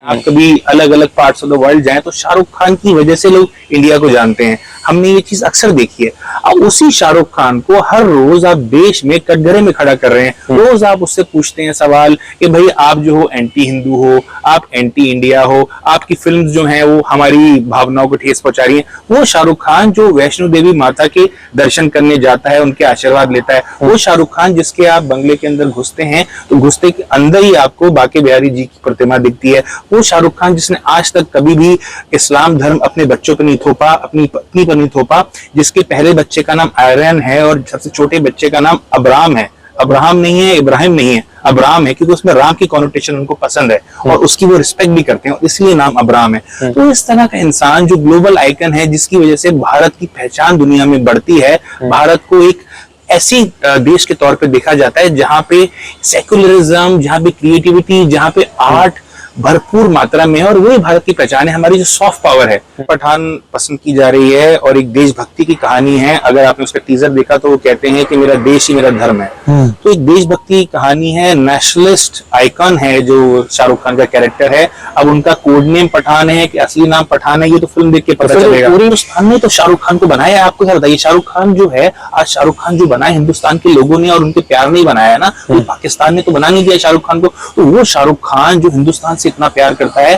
आप कभी अलग अलग पार्ट्स ऑफ द वर्ल्ड जाएं तो शाहरुख खान की वजह से लोग इंडिया को जानते हैं। हमने ये चीज अक्सर देखी है। अब उसी शाहरुख खान को हर रोज आप देश में कटघरे में खड़ा कर रहे हैं। रोज आप उससे पूछते हैं सवाल कि भाई आप जो हो एंटी हिंदू हो, आप एंटी इंडिया हो, आपकी फिल्म्स जो हैं वो हमारी भावनाओं को ठेस पहुंचा रही हैं। वो शाहरुख खान जो वैष्णो देवी माता के दर्शन करने जाता है, उनके आशीर्वाद लेता है, वो शाहरुख खान जिसके आप बंगले के अंदर घुसते हैं तो घुसते के अंदर ही आपको बाके बिहारी जी की प्रतिमा दिखती है। वो शाहरुख खान जिसने आज तक कभी भी इस्लाम धर्म अपने बच्चों पर नहीं थोपा, अपनी पत्नी पर नहीं थोपा, जिसके पहले बच्चे का नाम आर्यन है और सबसे छोटे बच्चे का नाम अब्राम है। अब्राहम नहीं है, इब्राहिम नहीं है, अब्राम है, क्योंकि उसमें राम की कॉनोटेशन उनको पसंद है और उसकी वो रिस्पेक्ट भी करते हैं और इसलिए नाम अब्राम है। तो इस तरह का इंसान जो ग्लोबल आइकन है, जिसकी वजह से भारत की पहचान दुनिया में बढ़ती है, भारत को एक ऐसी देश के तौर पे देखा जाता है जहां पे सेकुलरिज्म, जहां पे क्रिएटिविटी, जहां पे आर्ट भरपूर मात्रा में है और वही भारत की पहचान है, हमारी जो सॉफ्ट पावर है। पठान पसंद की जा रही है और एक देशभक्ति की कहानी है। अगर आपने उसका टीजर देखा तो वो कहते हैं कि मेरा देश ही मेरा धर्म है। तो एक देशभक्ति की कहानी है, नेशनलिस्ट आइकन है जो शाहरुख खान का कैरेक्टर है। अब उनका कोड नेम पठान है कि असली नाम पठान है, ये तो फिल्म देख के पता चलेगा। पूरे हिंदुस्तान ने तो शाहरुख खान को बनाया है। आपको क्या बताइए, शाहरुख खान जो है, आज शाहरुख खान जो बना है हिंदुस्तान के लोगों ने और उनके प्यार नहीं बनाया है ना, वो पाकिस्तान ने तो बना नहीं दिया शाहरुख खान को। तो वो शाहरुख खान जो हिंदुस्तान से इतना प्यार करता है,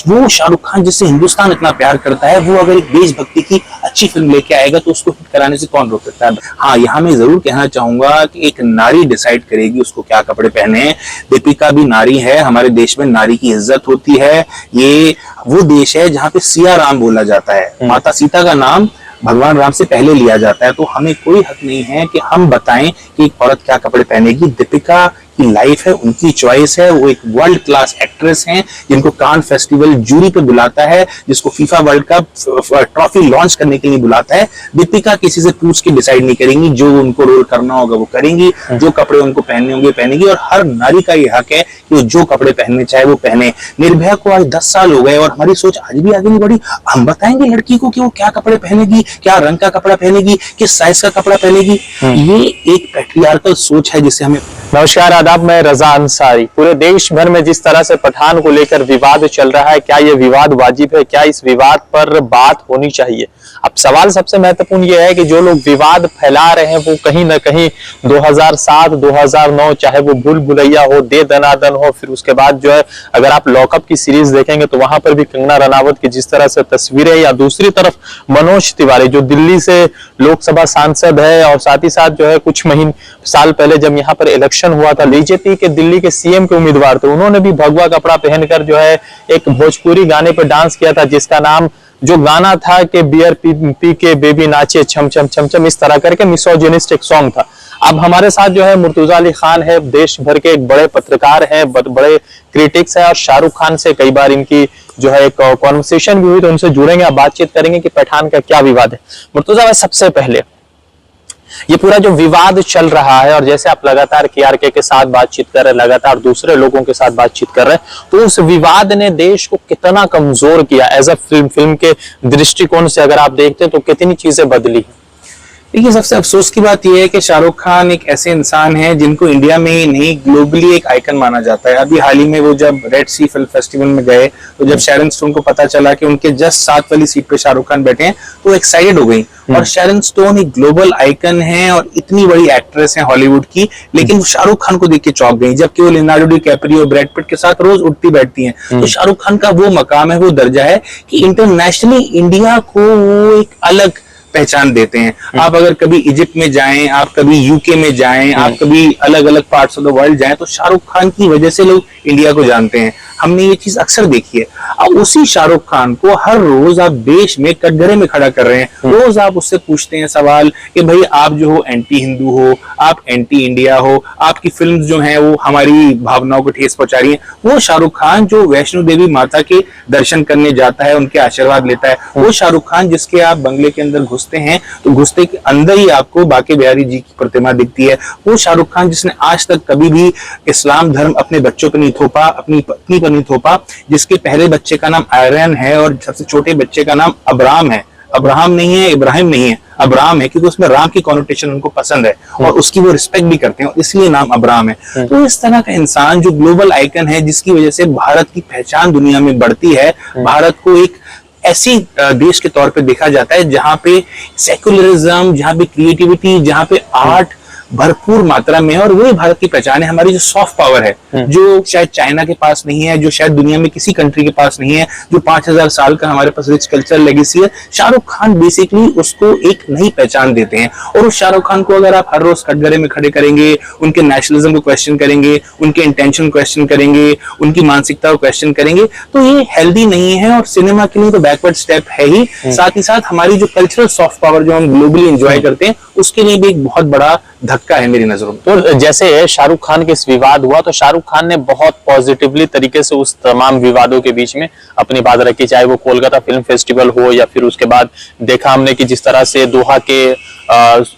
वो शाहरुख खान जिससे हिंदुस्तान इतना प्यार करता है, वो अगर एक देशभक्ति की अच्छी फिल्म लेके आएगा तो उसको हिट कराने से कौन रोक सकता है। हाँ, यहाँ मैं जरूर कहना चाहूंगा कि एक नारी डिसाइड करेगी उसको क्या कपड़े पहने हैं। दीपिका भी नारी है, हमारे देश में नारी की इज्जत होती है। ये वो देश है जहाँ पे सिया राम बोला जाता है, माता सीता का नाम भगवान राम से पहले लिया जाता है। तो हमें कोई हक नहीं है कि हम बताएं कि एक औरत क्या कपड़े पहनेगी। दीपिका की लाइफ है, उनकी चॉइस है। वो एक वर्ल्ड क्लास एक्ट्रेस हैं जिनको कान फेस्टिवल जूरी पे बुलाता है, जिसको FIFA world cup trophy launch करने के लिए बुलाता है। दीपिका किसी से पूछ के डिसाइड नहीं करेंगी, जो उनको रोल करना होगा वो करेंगी, जो कपड़े उनको पहनने होंगे पहनेगी। और हर नारी का ये हक है कि वो जो कपड़े पहनने चाहे वो पहने। निर्भया को आज 10 साल हो गए और हमारी सोच आज भी आगे नहीं बढ़ी। हम बताएंगे लड़की को कि वो क्या कपड़े पहनेगी, क्या रंग का कपड़ा पहनेगी, किस साइज का कपड़ा पहनेगी। ये एक पैट्रियार्कल सोच है जिसे हमें। नमस्कार, आदाब। मैं रजा अंसारी। पूरे देश भर में जिस तरह से पठान को लेकर विवाद चल रहा है, क्या ये विवाद वाजिब है, क्या इस विवाद पर बात होनी चाहिए? अब सवाल सबसे महत्वपूर्ण ये है कि जो लोग विवाद फैला रहे हैं वो कहीं ना कहीं 2007, 2009, चाहे वो भूल भुलैया हो, दे दनादन हो, फिर उसके बाद जो है अगर आप लॉकअप की सीरीज देखेंगे तो वहां पर भी कंगना रनावत की जिस तरह से तस्वीरें, या दूसरी तरफ मनोज तिवारी जो दिल्ली से लोकसभा सांसद है और साथ ही साथ जो है कुछ साल पहले जब यहाँ पर इलेक्शन हुआ था, बीजेपी के दिल्ली के सीएम के उम्मीदवार थे, उन्होंने भी भगवा कपड़ा पहनकर जो है एक भोजपुरी गाने पर डांस किया था, जिसका नाम जो गाना था कि बियर पी के बेबी नाचे छम छम छम छम, इस तरह करके मिसोजिनिस्टिक सॉन्ग था। अब हमारे साथ जो है मुर्तुजा अली खान है, देश भर के एक बड़े पत्रकार हैं, बड़े क्रिटिक्स हैं, और शाहरुख खान से कई बार इनकी जो है एक कॉन्वर्सेशन भी हुई, तो उनसे जुड़ेंगे, आप बातचीत करेंगे कि पठान का क्या विवाद है। मुर्तुजा भाई, सबसे पहले ये पूरा जो विवाद चल रहा है और जैसे आप लगातार केआरके के साथ बातचीत कर रहे हैं, लगातार दूसरे लोगों के साथ बातचीत कर रहे हैं, तो उस विवाद ने देश को कितना कमजोर किया एज अ फिल्म के दृष्टिकोण से अगर आप देखते हैं तो कितनी चीजें बदली? देखिए, सबसे अफसोस की बात यह है कि शाहरुख खान एक ऐसे इंसान है जिनको इंडिया में ही नहीं ग्लोबली एक आइकन माना जाता है। अभी हाल ही में वो जब रेड सी फिल्म फेस्टिवल में गए तो जब शैरन स्टोन को पता चला कि उनके जस्ट 7 वाली सीट पे शाहरुख खान बैठे हैं तो एक्साइटेड हो गई। और शैरन स्टोन एक ग्लोबल आइकन है और इतनी बड़ी एक्ट्रेस है हॉलीवुड की, लेकिन वो शाहरुख खान को देख के चौंक गई, जबकि वो लियोनार्डो डिकैप्रियो, ब्रैड पिट के साथ रोज उठती बैठती हैं। तो शाहरुख खान का वो मकाम है, वो दर्जा है कि इंटरनेशनली इंडिया को वो एक अलग पहचान देते हैं। आप अगर कभी इजिप्ट में जाएं, आप कभी यूके में जाएं, आप कभी अलग अलग पार्ट्स ऑफ द वर्ल्ड जाएं तो शाहरुख खान की वजह से लोग इंडिया को जानते हैं। हमने ये चीज अक्सर देखी है। अब उसी शाहरुख खान को हर रोज आप देश में कटघरे में खड़ा कर रहे हैं। रोज आप उससे पूछते हैं सवाल कि भाई आप जो हो एंटी हिंदू हो, आप एंटी इंडिया हो, आपकी फिल्म्स जो हैं वो हमारी भावनाओं को ठेस पहुंचा रही हैं। वो शाहरुख खान जो वैष्णो देवी माता के दर्शन करने जाता है, उनके आशीर्वाद लेता है, वो शाहरुख खान जिसके आप बंगले के अंदर घुसते हैं तो घुसते के अंदर ही आपको बाके बिहारी जी की प्रतिमा दिखती है। वो शाहरुख खान जिसने आज तक कभी भी इस्लाम धर्म अपने बच्चों पर नहीं थोपा, अपनी पत्नी पर नहीं थोपा, जिसके पहले बच्चे का नाम आर्यन है और सबसे छोटे बच्चे का नाम अब्राम है। अब्राहम नहीं है, इब्राहिम नहीं है, अब्राहम है, क्योंकि उसमें राम की कॉनोटेशन उनको पसंद है और उसकी वो रिस्पेक्ट भी करते हैं, इसलिए नाम अब्राहम है। तो इस तरह का इंसान जो ग्लोबल आइकन है, जिसकी वजह से भारत की पहचान दुनिया में बढ़ती है, भारत को एक ऐसी देश के तौर पे देखा जाता है जहां पे सेकुलरिज्म, जहां पे क्रिएटिविटी, जहां पे आर्ट भरपूर मात्रा में है, और वही भारत की पहचान है। हमारी जो सॉफ्ट पावर है, जो शायद चाइना के पास नहीं है, जो शायद दुनिया में किसी कंट्री के पास नहीं है, जो 5000 साल का हमारे पास रिच कल्चरल लेगेसी है, शाहरुख खान बेसिकली उसको एक नई पहचान देते हैं। और उस शाहरुख खान को अगर आप हर रोज कटघरे में खड़े करेंगे, उनके नेशनलिज्म को क्वेश्चन करेंगे, उनके इंटेंशन को क्वेश्चन करेंगे, उनकी मानसिकता को क्वेश्चन करेंगे, तो ये हेल्दी नहीं है और सिनेमा के लिए तो बैकवर्ड स्टेप है ही। साथ ही साथ हमारी जो कल्चरल सॉफ्ट पावर जो हम ग्लोबली एंजॉय करते हैं, उसके लिए भी एक बहुत बड़ा धक्का है मेरी नजरों में। तो जैसे शाहरुख खान के इस विवाद हुआ, तो शाहरुख खान ने बहुत पॉजिटिवली तरीके से उस तमाम विवादों के बीच में अपनी बात रखी, चाहे वो कोलकाता फिल्म फेस्टिवल हो या फिर उसके बाद देखा हमने कि जिस तरह से दोहा के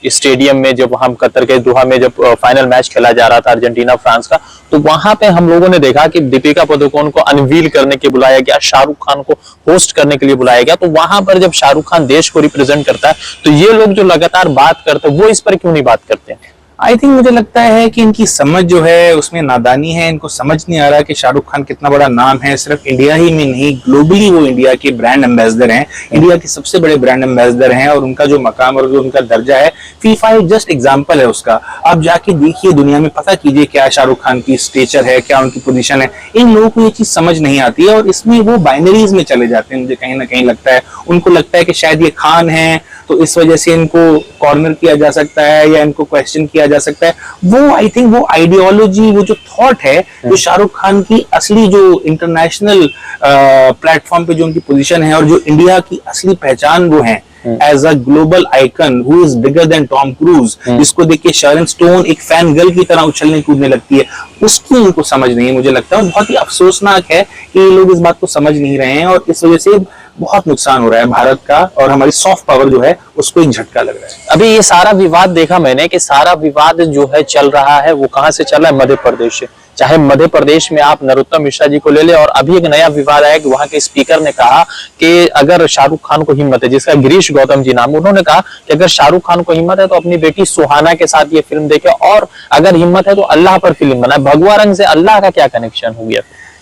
स्टेडियम में, जब हम कतर के दोहा में जब फाइनल मैच खेला जा रहा था अर्जेंटीना फ्रांस का, तो वहां पे हम लोगों ने देखा कि दीपिका पादुकोण को अनवील करने के बुलाया गया, शाहरुख खान को होस्ट करने के लिए बुलाया गया। तो वहां पर जब शाहरुख खान देश को रिप्रेजेंट करता है, तो ये लोग जो लगातार बात करते हैं, वो इस पर क्यों नहीं बात करते हैं? आई थिंक मुझे लगता है कि इनकी समझ जो है उसमें नादानी है। इनको समझ नहीं आ रहा कि शाहरुख खान कितना बड़ा नाम है, सिर्फ इंडिया ही में नहीं, ग्लोबली वो इंडिया के ब्रांड एम्बेसडर हैं, इंडिया के सबसे बड़े ब्रांड एम्बेसडर हैं, और उनका जो मकाम और जो उनका दर्जा है, फीफा एक जस्ट एग्जाम्पल है उसका। आप जाके देखिए, दुनिया में पता कीजिए क्या शाहरुख खान की स्टेचर है, क्या उनकी पोजीशन है। इन लोगों को ये चीज समझ नहीं आती है और इसमें वो बाइनरीज में चले जाते हैं। मुझे कहीं ना कहीं लगता है, उनको लगता है कि शायद ये खान है तो इस वजह से इनको कॉर्नर किया जा सकता है या इनको क्वेश्चन किया जा सकता है। वो आई थिंक वो आइडियोलॉजी, वो जो थॉट है, जो शाहरुख खान की असली जो इंटरनेशनल प्लेटफॉर्म पे जो उनकी पोजीशन है और जो इंडिया की असली पहचान वो है as a global icon who is bigger than Tom Cruise, जिसको देख के शारन स्टोन एक फैन गर्ल की तरह उछलने कूदने लगती है, उसकी इनको समझ नहीं है। मुझे लगता है बहुत ही अफसोसनाक है कि ये लोग इस बात को समझ नहीं रहे हैं और इस वजह से बहुत नुकसान हो रहा है भारत का, और हमारी सॉफ्ट पावर जो है उसको एक झटका लग रहा है। अभी ये सारा विवाद देखा मैंने कि सारा विवाद जो है चल रहा है, वो कहां से चल रहा है? मध्य प्रदेश से। चाहे मध्य प्रदेश में आप नरोत्तम मिश्रा जी को ले ले, और अभी एक नया विवाद आया कि वहां के स्पीकर ने कहा कि अगर शाहरुख खान को हिम्मत है, जिसका गिरीश गौतम जी नाम, उन्होंने कहा कि अगर शाहरुख खान को हिम्मत है तो अपनी बेटी सुहाना के साथ ये फिल्म देखे, और अगर हिम्मत है तो अल्लाह पर फिल्म बनाए। भगवा रंग से अल्लाह का क्या कनेक्शन हो गया?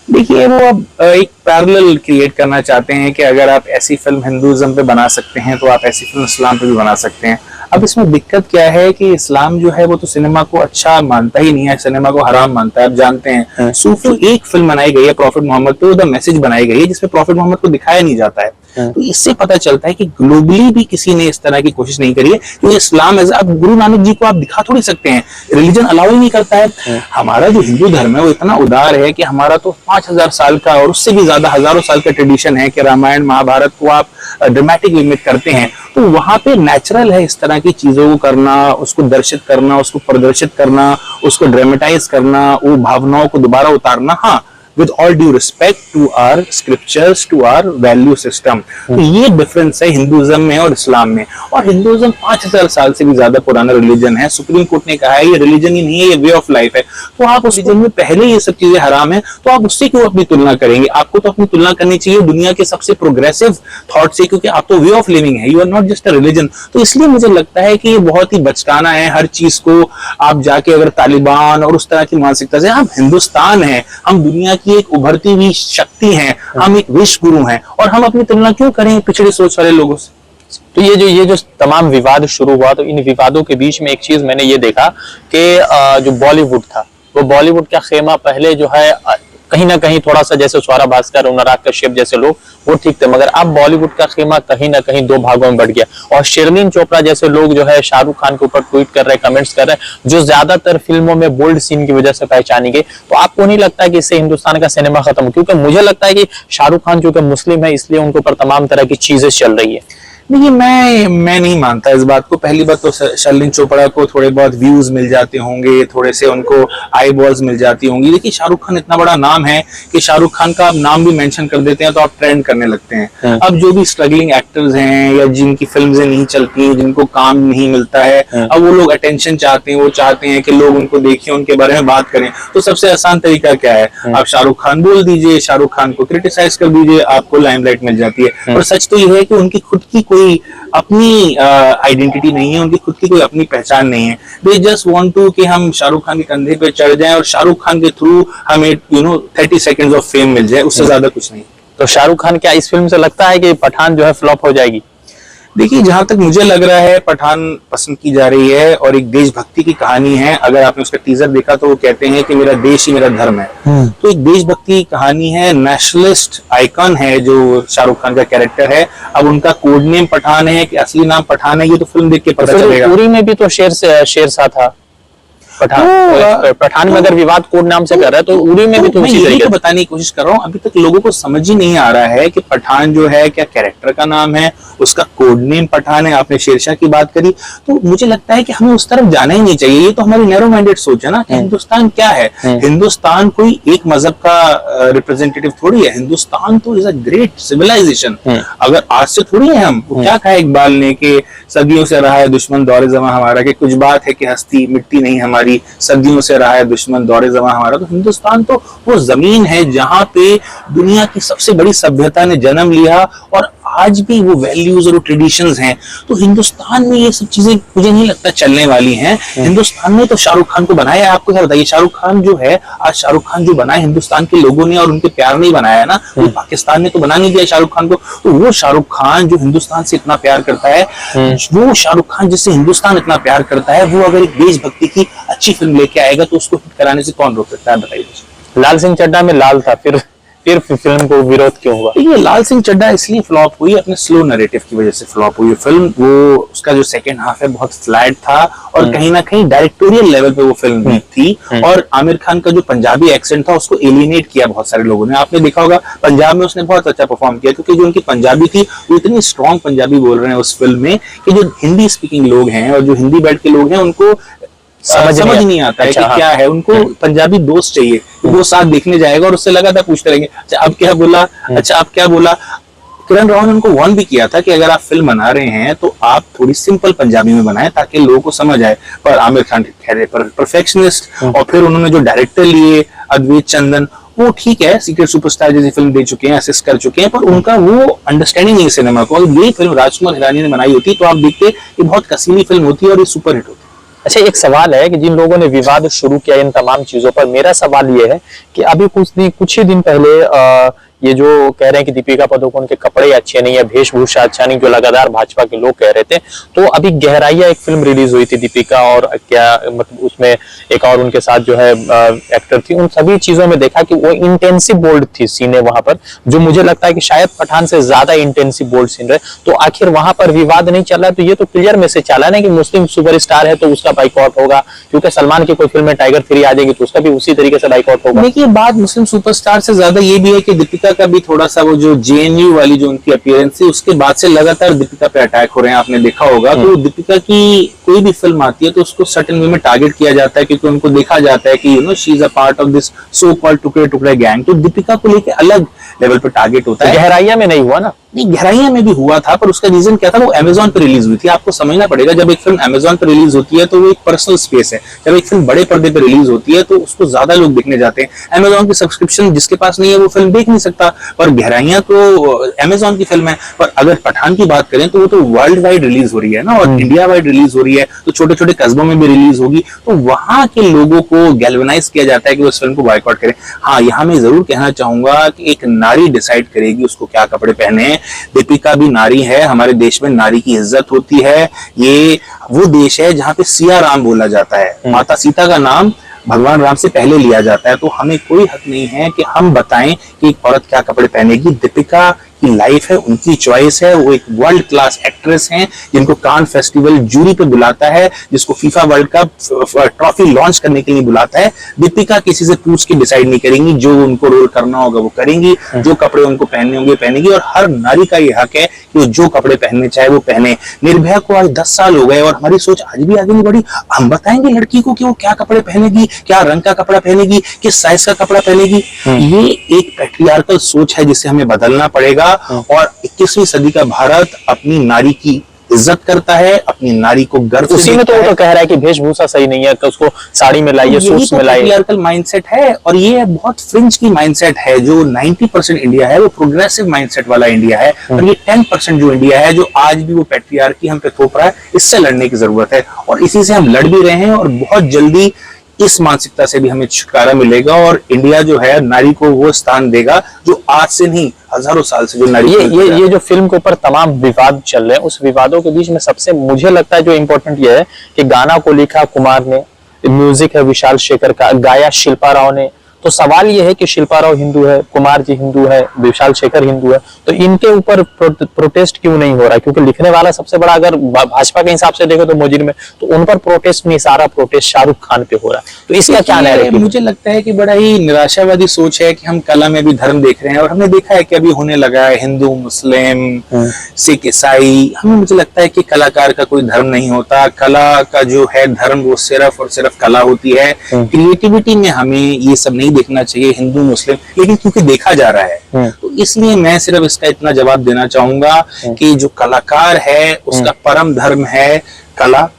देखिए, वो अब एक पैरेलल क्रिएट करना चाहते हैं कि अगर आप ऐसी फिल्म हिंदुइज्म पे बना सकते हैं तो आप ऐसी फिल्म इस्लाम पे भी बना सकते हैं। अब इसमें दिक्कत क्या है कि इस्लाम जो है वो तो सिनेमा को अच्छा मानता ही नहीं है, सिनेमा को हराम मानता है। आप जानते हैं, सूफी एक फिल्म बनाई गई है प्रॉफिट मोहम्मद पे, द मैसेज बनाई गई है जिसमें प्रॉफिट मोहम्मद को दिखाया नहीं जाता है। तो इससे पता चलता है कि ग्लोबली भी किसी ने इस तरह की कोशिश नहीं करी है। तो इस्लाम एज अब गुरु नानक जी को आप दिखा थोड़ी सकते हैं, रिलीजन अलाउ ही नहीं करता है। हमारा जो हिंदू धर्म है वो इतना उदार है कि हमारा तो 5000 साल का और उससे भी ज्यादा हजारों साल का ट्रेडिशन है कि रामायण महाभारत को आप ड्रामेटिक लिमिट करते हैं। तो वहां पे नेचुरल है इस तरह की चीजों को करना, उसको दर्शित करना, उसको प्रदर्शित करना, उसको ड्रामेटाइज करना, वो भावनाओं को दोबारा उतारना। हाँ, with all due respect to our scriptures, to our value system। तो ये डिफरेंस है हिंदुइज्म में और इस्लाम में। और हिंदुइज्म 5000 साल से भी ज्यादा पुराना रिलीजन है। सुप्रीम कोर्ट ने कहा है ये रिलीजन ही नहीं है, ये वे ऑफ लाइफ है। तो आप उस रिलीजन में पहले ये सब चीजें हराम है, तो आप उससे क्यों अपनी तुलना करेंगे? आपको तो अपनी तुलना करनी चाहिए दुनिया के सबसे प्रोग्रेसिव थॉट से, क्योंकि आप तो वे ऑफ लिविंग है, you are not just a religion. तो इसलिए मुझे लगता है कि ये बहुत ही बचकाना है हर चीज को आप जाके अगर तालिबान और उस तरह की मानसिकता से, हम हिंदुस्तान है, हम दुनिया की एक उभरती हुई शक्ति हैं, हम एक विश्व गुरु हैं, और हम अपनी तुलना क्यों करें पिछड़ी सोच वाले लोगों से? तो ये जो तमाम विवाद शुरू हुआ, तो इन विवादों के बीच में एक चीज मैंने ये देखा कि जो बॉलीवुड था, वो बॉलीवुड का खेमा पहले जो है कहीं ना कहीं थोड़ा सा, जैसे स्वरा भास्कर, अनुराग कश्यप जैसे लोग, वो ठीक थे, मगर अब बॉलीवुड का खेमा कहीं ना कहीं दो भागों में बढ़ गया। और शिरलीन चोपड़ा जैसे लोग जो है शाहरुख खान के ऊपर ट्वीट कर रहे हैं, कमेंट्स कर रहे हैं, जो ज्यादातर फिल्मों में बोल्ड सीन की वजह से पहचानी गई। तो आपको नहीं लगता कि इससे हिंदुस्तान का सिनेमा खत्म? क्योंकि मुझे लगता है कि शाहरुख खान जो कि मुस्लिम है, इसलिए उनके ऊपर तमाम तरह की चीजें चल रही है। देखिए, मैं नहीं मानता इस बात को। पहली बात तो शर्लिन चोपड़ा को थोड़े बहुत व्यूज मिल जाते होंगे, थोड़े से उनको आई बॉल्स मिल जाती होंगी। देखिए, शाहरुख खान इतना बड़ा नाम है कि शाहरुख खान का आप नाम भी मेंशन कर देते हैं तो आप ट्रेंड करने लगते हैं। अब जो भी स्ट्रगलिंग एक्टर्स हैं या जिनकी फिल्में नहीं चलती, जिनको काम नहीं मिलता है, अब वो लोग अटेंशन चाहते हैं, वो चाहते हैं कि लोग उनको देखें, उनके बारे में बात करें। तो सबसे आसान तरीका क्या है? आप शाहरुख खान बोल दीजिए, शाहरुख खान को क्रिटिसाइज कर दीजिए, आपको लाइमलाइट मिल जाती है। और सच तो ये है कि उनकी खुद की कोई कोई अपनी आइडेंटिटी नहीं है, उनकी खुद की कोई अपनी पहचान नहीं है। दे जस्ट वांट टू कि हम शाहरुख खान के कंधे पे चढ़ जाएं और शाहरुख खान के थ्रू हमें 30 सेकंड्स ऑफ फेम मिल जाए, उससे ज्यादा कुछ नहीं। तो शाहरुख खान क्या इस फिल्म से लगता है कि पठान जो है फ्लॉप हो जाएगी? देखिए, जहां तक मुझे लग रहा है पठान पसंद की जा रही है और एक देशभक्ति की कहानी है। अगर आपने उसका टीजर देखा तो वो कहते हैं कि मेरा देश ही मेरा धर्म है, तो एक देशभक्ति की कहानी है, नेशनलिस्ट आइकन है जो शाहरुख खान का कैरेक्टर है। अब उनका कोड नेम पठान है कि असली नाम पठान है, ये तो फिल्म देख के पता चलेगा। उरी में भी तो शेरशाह था। पठान में अगर विवाद कोड नाम से कर रहा है तो उरी में भी तो मैं यही तो बताने की कोशिश कर रहा हूँ। अभी तक लोगों को समझ ही नहीं आ रहा है कि पठान जो है क्या कैरेक्टर का नाम है, उसका कोड नेम पठान है। आपने शेरशाह की बात करी, तो मुझे लगता है कि हमें उस तरफ जाना ही नहीं चाहिए। ये तो हमारी नैरो माइंडेड सोच है ना कि हिंदुस्तान क्या है। हिंदुस्तान कोई एक मजहब का रिप्रेजेंटेटिव थोड़ी है। हिंदुस्तान तो इज अ ग्रेट सिविलाइजेशन। अगर आज से थोड़ी है हम, क्या कहा इकबाल ने कि सदियों से रहा है दुश्मन दौरे जमा हमारा, कि कुछ बात है कि हस्ती मिट्टी नहीं हमारी, सदियों से रहा है दुश्मन दौरे जमा हमारा। तो हिंदुस्तान तो वो जमीन है जहां पे दुनिया की सबसे बड़ी सभ्यता ने जन्म लिया और आज भी वो वैल्यूज और वो ट्रेडिशंस हैं। तो हिंदुस्तान में ये सब चीजें मुझे नहीं लगता चलने वाली हैं। हिंदुस्तान ने तो शाहरुख खान को बनाया। आपको क्या बताइए, शाहरुख खान जो है, आज शाहरुख खान जो बना है हिंदुस्तान के लोगों ने और उनके प्यार नहीं बनाया ना, वो पाकिस्तान ने तो बना नहीं दिया शाहरुख खान को। तो वो शाहरुख खान जो हिंदुस्तान से इतना प्यार करता है, वो शाहरुख खान जिससे हिंदुस्तान इतना प्यार करता है, वो अगर एक देशभक्ति की अच्छी फिल्म लेके आएगा तो उसको हिट कराने से कौन रोक सकता है, बताइए। लाल सिंह चड्ढा में लाल था, फिर फिल्म को विरोध क्यों हुआ? ये लाल सिंह चड्ढा इसलिए फ्लॉप हुई, अपने स्लो नैरेटिव की वजह से फ्लॉप हुई फिल्म। वो उसका जो सेकंड हाफ है बहुत फ्लैट था और कहीं ना कहीं डायरेक्टोरियल लेवल पे वो फिल्म वीक थी। और आमिर खान का जो पंजाबी एक्सेंट था उसको एलिनेट किया बहुत सारे लोगों ने। आपने देखा होगा पंजाब में उसने बहुत अच्छा परफॉर्म किया, क्योंकि जो उनकी पंजाबी थी वो इतनी स्ट्रॉन्ग पंजाबी बोल रहे हैं उस फिल्म में कि जो हिंदी स्पीकिंग लोग हैं और जो हिंदी बैठ के लोग हैं उनको समझ नहीं आता है कि क्या है। उनको पंजाबी दोस्त चाहिए, वो साथ देखने जाएगा और उससे लगातार पूछते रहेंगे, अच्छा अब क्या बोला, अच्छा अब क्या बोला। किरण राव ने उनको वार्न भी किया था कि अगर आप फिल्म बना रहे हैं तो आप थोड़ी सिंपल पंजाबी में बनाएं ताकि लोगों को समझ आए। पर आमिर खान ठहरे परफेक्शनिस्ट। और फिर उन्होंने जो डायरेक्टर लिए अद्वैत चंदन, वो ठीक है, सीक्रेट सुपरस्टार जैसी फिल्म दे चुके हैं, असिस्ट कर चुके हैं, पर उनका वो अंडरस्टैंडिंग नहीं सिनेमा को। अगर यही फिल्म राजकुमार हिरानी ने बनाई होती तो आप देखते कि बहुत कसीली फिल्म होती है और ये सुपर हिट होती। अच्छा, एक सवाल है कि जिन लोगों ने विवाद शुरू किया इन तमाम चीजों पर, मेरा सवाल ये है कि अभी कुछ ही दिन पहले ये जो कह रहे हैं कि दीपिका पादुकोण के कपड़े अच्छे नहीं है, वेशभूषा अच्छा नहीं, जो लगातार भाजपा के लोग कह रहे थे, तो अभी गहराइया एक फिल्म रिलीज हुई थी दीपिका और क्या मतलब उसमें एक और उनके साथ जो है एक्टर थी। उन सभी चीजों में देखा कि वो इंटेंसिव बोल्ड थी सीने वहां पर, जो मुझे लगता है कि शायद पठान से ज्यादा इंटेंसिव बोल्ड सीन रहे। तो आखिर वहां पर विवाद नहीं चल रहा है, तो ये तो क्लियर मैसेज चला ना कि मुस्लिम सुपरस्टार है तो उसका बाइकआउट होगा, क्योंकि सलमान की कोई फिल्म में टाइगर 3 आ जाएगी तो उसका भी उसी तरीके से बाइकआउट होगा। देखिए, बात मुस्लिम सुपरस्टार से ज्यादा ये भी है कि दीपिका का भी थोड़ा सा वो जो जेएनयू वाली जो उनकी अपीयरेंस थी, उसके बाद से लगातार दीपिका पे अटैक हो रहे हैं, आपने देखा होगा। तो दीपिका की कोई भी फिल्म आती है तो उसको सर्टेन वे में टारगेट किया जाता है, क्योंकि उनको देखा जाता है कि she is a part of this so called टुकड़े टुकड़े गैंग। तो दीपिका को लेके अलग लेवल पे टारगेट होता है। गहराइया में नहीं हुआ ना? नहीं, गहराइया में भी हुआ था, पर उसका रीजन क्या था, वो अमेजोन पे रिलीज हुई थी। आपको समझना पड़ेगा, जब एक फिल्म अमेजोन पे रिलीज होती है तो वो एक पर्सनल स्पेस है। जब एक फिल्म बड़े पर्दे पे रिलीज होती है तो उसको ज्यादा लोग देखने जाते हैं। अमेजोन की सब्सक्रिप्शन जिसके पास नहीं है वो फिल्म देख नहीं सकता। पर गहराइया तो अमेजोन की फिल्म है। पर अगर पठान की बात करें तो वो तो वर्ल्ड वाइड रिलीज हो रही है ना, और इंडिया वाइड रिलीज हो रही है, तो छोटे छोटे कस्बों में भी रिलीज होगी। तो वहां के लोगों को गैल्वेनाइज किया जाता है कि वो इस फिल्म को बॉयकॉट करें। हाँ, यहाँ मैं जरूर कहना चाहूंगा कि एक नारी डिसाइड करेगी उसको क्या कपड़े पहने हैं। दीपिका भी नारी है, हमारे देश में नारी की इज्जत होती है। ये वो देश है जहाँ पे सिया राम बोला जाता है, माता सीता का नाम भगवान राम से पहले लिया जाता है। तो हमें कोई हक नहीं है कि हम बताएं कि एक औरत क्या कपड़े पहनेगी। दीपिका की लाइफ है, उनकी चॉइस है। वो एक वर्ल्ड क्लास एक्ट्रेस हैं जिनको कान फेस्टिवल जूरी पे बुलाता है, जिसको FIFA world cup trophy launch करने के लिए बुलाता है। दीपिका किसी से पूछ के डिसाइड नहीं करेंगी, जो उनको रोल करना होगा वो करेंगी, जो कपड़े उनको पहनने होंगे पहनेगी। और हर नारी का ये हक है कि वो जो कपड़े पहनने चाहे वो पहने। निर्भया को आज 10 साल हो गए और हमारी सोच आज भी आगे नहीं बढ़ी। हम बताएंगे लड़की को कि वो क्या कपड़े पहनेगी, क्या रंग का कपड़ा पहनेगी, किस साइज का कपड़ा पहनेगी। ये एक पैट्रियार्कल सोच है जिसे हमें बदलना पड़ेगा। और 21वीं सदी का भारत अपनी नारी की इज्जत करता है, अपनी नारी को गर्व से उसी में तो देखता वो है। तो कह रहा है कि वेशभूषा सही नहीं है, तो उसको साड़ी में लाइए, सूट्स में लाइए। पैट्रियार्कल माइंडसेट है, और ये बहुत फ्रिंज की माइंडसेट है। जो 90% इंडिया है वो प्रोग्रेसिव माइंडसेट वाला इंडिया है, और ये 10% जो इंडिया है जो आज भी वो पैट्रियार्की हम पे थोप रहा है, इससे लड़ने की जरूरत है। और इसी से हम लड़ भी रहे हैं, और बहुत जल्दी इस मानसिकता से भी हमें छुटकारा मिलेगा, और इंडिया जो है नारी को वो स्थान देगा जो आज से नहीं हजारों साल से जो नारी ये जो फिल्म के ऊपर तमाम विवाद चल रहे हैं, उस विवादों के बीच में सबसे मुझे लगता है जो इम्पोर्टेंट ये है कि गाना को लिखा कुमार ने, म्यूजिक है विशाल शेखर का, गाया शिल्पा राव ने। तो सवाल ये है कि शिल्पा राव हिंदू है, कुमार जी हिंदू है, विशाल शेखर हिंदू है, तो इनके ऊपर प्रोटेस्ट क्यों नहीं हो रहा है? क्योंकि लिखने वाला सबसे बड़ा अगर भाजपा के हिसाब से देखो तो मुजिर में, तो उन पर प्रोटेस्ट नहीं, सारा प्रोटेस्ट शाहरुख खान पे हो रहा है। तो इसका क्या नैरेटिव? मुझे लगता है कि बड़ा ही निराशावादी सोच है कि हम कला में भी धर्म देख रहे हैं, और हमने देखा है कि अभी होने लगा है हिंदू मुस्लिम सिख ईसाई। हमें मुझे लगता है कि कलाकार का कोई धर्म नहीं होता, कला का जो है धर्म वो सिर्फ और सिर्फ कला होती है। क्रिएटिविटी में हमें ये सब नहीं देखना चाहिए हिंदू मुस्लिम, लेकिन क्योंकि देखा जा रहा है तो इसलिए मैं सिर्फ इसका इतना जवाब देना चाहूंगा कि जो कलाकार है उसका परम धर्म है कला,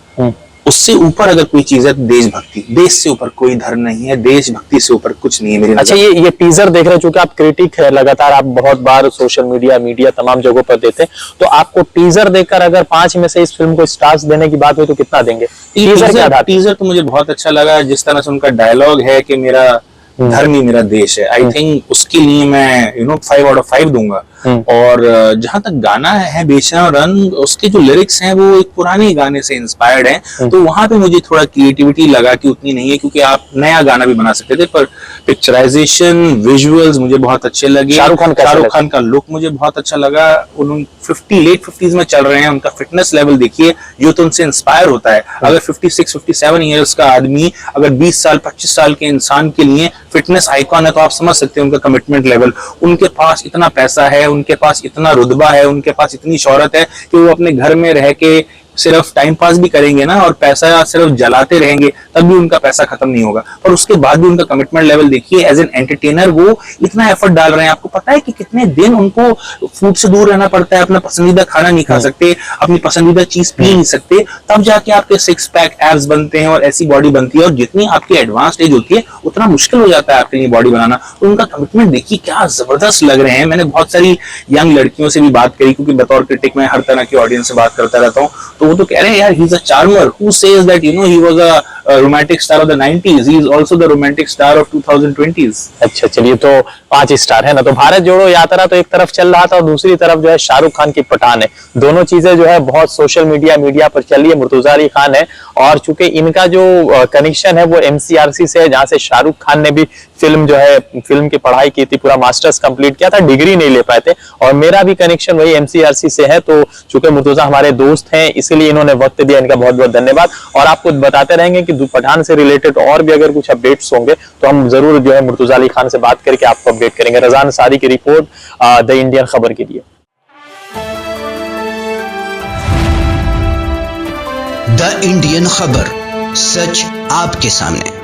उससे ऊपर अगर कोई चीज है देशभक्ति। देश से ऊपर कोई धर्म नहीं है, देशभक्ति से ऊपर कुछ नहीं है मेरी अच्छा, ये टीजर देख रहे हैं, चूंकि आप क्रिटिक है, लगातार आप बहुत बार सोशल मीडिया तमाम जगहों पर देते हैं, तो आपको टीजर देखकर अगर 5 में से इस फिल्म को स्टार्स देने की बात हो तो कितना देंगे? टीजर तो मुझे बहुत अच्छा लगा, जिस तरह से उनका डायलॉग है कि मेरा धर्म ही मेरा देश है। आई थिंक उसके लिए मैं 5 out of 5 दूंगा। और जहां तक गाना है बेचना रंग, उसके जो लिरिक्स हैं वो एक पुराने गाने से इंस्पायर्ड हैं, तो वहां पे मुझे थोड़ा क्रिएटिविटी लगा कि उतनी नहीं है, क्योंकि आप नया गाना भी बना सकते थे। पर पिक्चराइजेशन, विजुअल्स मुझे बहुत अच्छे लगे। शाहरुख खान का लुक मुझे बहुत अच्छा लगा। उन्होंने लेट 50s में चल रहे हैं, उनका फिटनेस लेवल देखिए, जो तो उनसे इंस्पायर होता है। अगर 56-57 ईयर्स का आदमी अगर 20 साल 25 साल के इंसान के लिए फिटनेस आइकॉन है, तो आप समझ सकते हैं उनका कमिटमेंट लेवल। उनके पास इतना पैसा है, उनके पास इतना रुतबा है, उनके पास इतनी शोहरत है कि वो अपने घर में रह के सिर्फ टाइम पास भी करेंगे ना, और पैसा सिर्फ जलाते रहेंगे, तब भी उनका पैसा खत्म नहीं होगा। और उसके बाद भी उनका कमिटमेंट लेवल देखिए, एज एन एंटरटेनर वो इतना एफर्ट डाल रहे हैं। आपको पता है कि कितने दिन उनको फूड से दूर रहना पड़ता है, अपना पसंदीदा खाना नहीं खा सकते, अपनी पसंदीदा चीज पी नहीं सकते, तब जाके आपके 6 पैक एब्स बनते हैं और ऐसी बॉडी बनती है। और जितनी आपकी एडवांस एज होती है उतना मुश्किल हो जाता है आपके लिए बॉडी बनाना। तो उनका कमिटमेंट देखिए क्या जबरदस्त लग रहे हैं। मैंने बहुत सारी यंग लड़कियों से भी बात करी, क्योंकि बतौर क्रिटिक मैं हर तरह की ऑडियंस से बात करता रहता हूँ, तो वो तो कह रहे हैं यार, he is a charmer who says that he was a romantic star of the 90s, he is also the romantic star of 2020s। अच्छा, चलिए, तो 5 स्टार है ना। तो भारत जोड़ो यात्रा तो एक तरफ चल रहा था, और दूसरी तरफ जो है शाहरुख खान की पठान है। दोनों चीजें जो है बहुत सोशल मीडिया पर चल रही है। मुर्तुजा अली खान है, और चूंकि इनका जो कनेक्शन है वो MCRC से है, जहां से शाहरुख खान ने भी फिल्म की पढ़ाई की थी, पूरा मास्टर्स कंप्लीट किया था, डिग्री नहीं ले पाए थे। और मेरा भी कनेक्शन वही MCRC से है। तो चूंकि मुर्तुजा हमारे दोस्त हैं, इसलिए इन्होंने वक्त दिया, इनका बहुत बहुत धन्यवाद। और आपको बताते रहेंगे कि पठान से रिलेटेड और भी अगर कुछ अपडेट्स होंगे तो हम जरूर जो है मुर्तुजा अली खान से बात करके आपको अपडेट करेंगे। रज़ा अंसारी की रिपोर्ट द इंडियन खबर के लिए। द इंडियन खबर, सच आपके सामने।